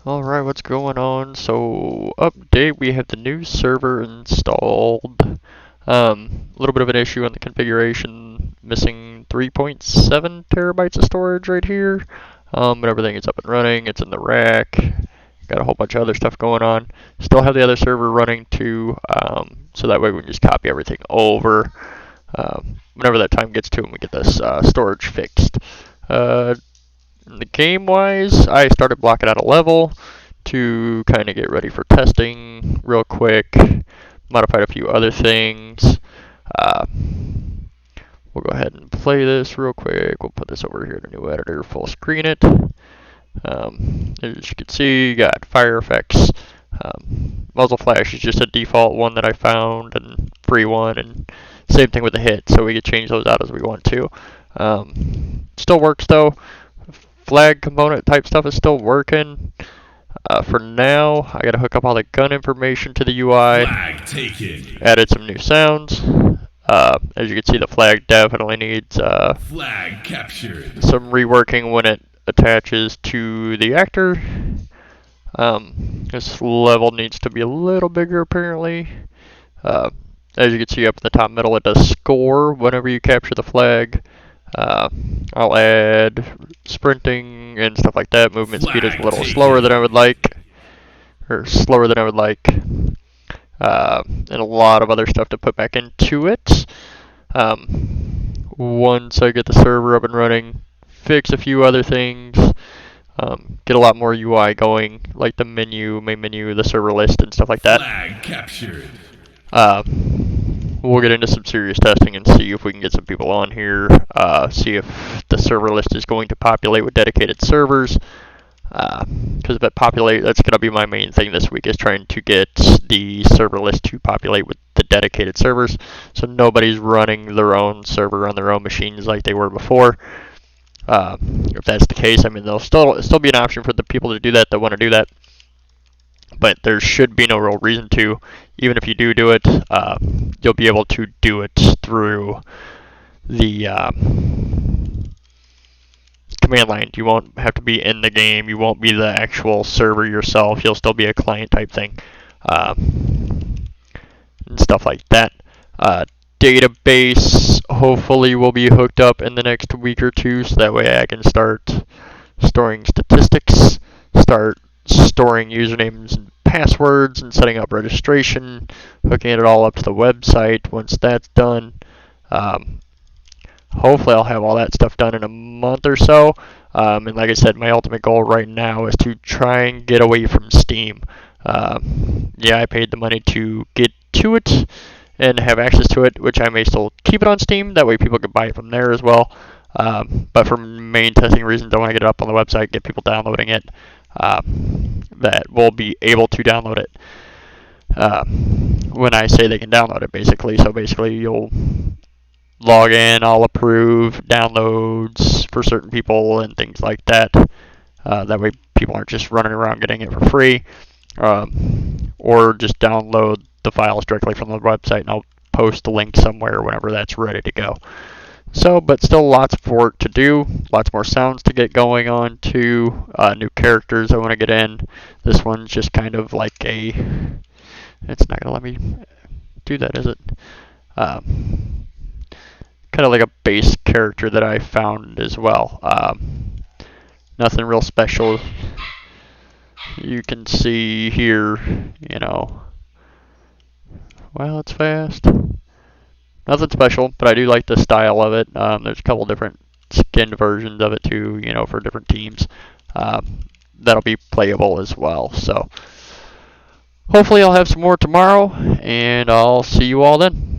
Alright, what's going on? So, update, we have the new server installed. A little bit of an issue on the configuration, missing 3.7 terabytes of storage right here. But everything is up and running, it's in the rack. Got a whole bunch of other stuff going on. Still have the other server running too, so that way we can just copy everything over. Whenever that time gets to and we get this storage fixed. The game-wise, I started blocking out a level to kind of get ready for testing real quick. Modified a few other things. Uh, we'll go ahead and play this real quick. We'll put this over here in a new editor, full screen it. As you can see, you got fire effects. Muzzle flash is just a default one that I found and free one, and same thing with the hit, so we can change those out as we want to. Still works though. Flag component type stuff is still working. For now, I gotta hook up all the gun information to the UI. Flag taken. Added some new sounds. As you can see, the flag definitely needs Flag captured. some reworking when it attaches to the actor. This level needs to be a little bigger apparently. As you can see up in the top middle, it does score whenever you capture the flag. I'll add sprinting and stuff like that. Movement speed is a little slower than I would like, and a lot of other stuff to put back into it. Once I get the server up and running, fix a few other things, get a lot more UI going, like the menu, main menu, the server list, and stuff like that. Flag captured. We'll get into some serious testing and see if we can get some people on here, see if the server list is going to populate with dedicated servers. Because if it populates, that's going to be my main thing this week, is trying to get the server list to populate with the dedicated servers, so nobody's running their own server on their own machines like they were before. If that's the case, I mean, there'll still be an option for the people to do that that want to do that, but there should be no real reason to. Even if you do it, you'll be able to do it through the command line. You won't have to be in the game. You won't be the actual server yourself. You'll still be a client type thing, and stuff like that. Database hopefully will be hooked up in the next week or two, so that way I can start storing statistics, start storing usernames and passwords, and setting up registration, hooking it all up to the website. Once that's done, hopefully I'll have all that stuff done in a month or so. And like I said, my ultimate goal right now is to try and get away from Steam. Yeah, I paid the money to get to it and have access to it, which I may still keep it on Steam. That way people can buy it from there as well. But for main testing reasons, I want to get it up on the website, get people downloading it, that will be able to download it when I say they can download it, basically. So basically you'll log in, I'll approve downloads for certain people and things like that. That way people aren't just running around getting it for free, or just download the files directly from the website, and I'll post the link somewhere whenever that's ready to go. So, but still lots of work to do, lots more sounds to get going on too, new characters I want to get in. This one's just kind of like it's not going to let me do that, is it? Kind of like a base character that I found as well. Nothing real special. You can see here, wow, it's fast. Nothing special, but I do like the style of it. There's a couple different skinned versions of it too, for different teams. That'll be playable as well. So hopefully I'll have some more tomorrow, and I'll see you all then.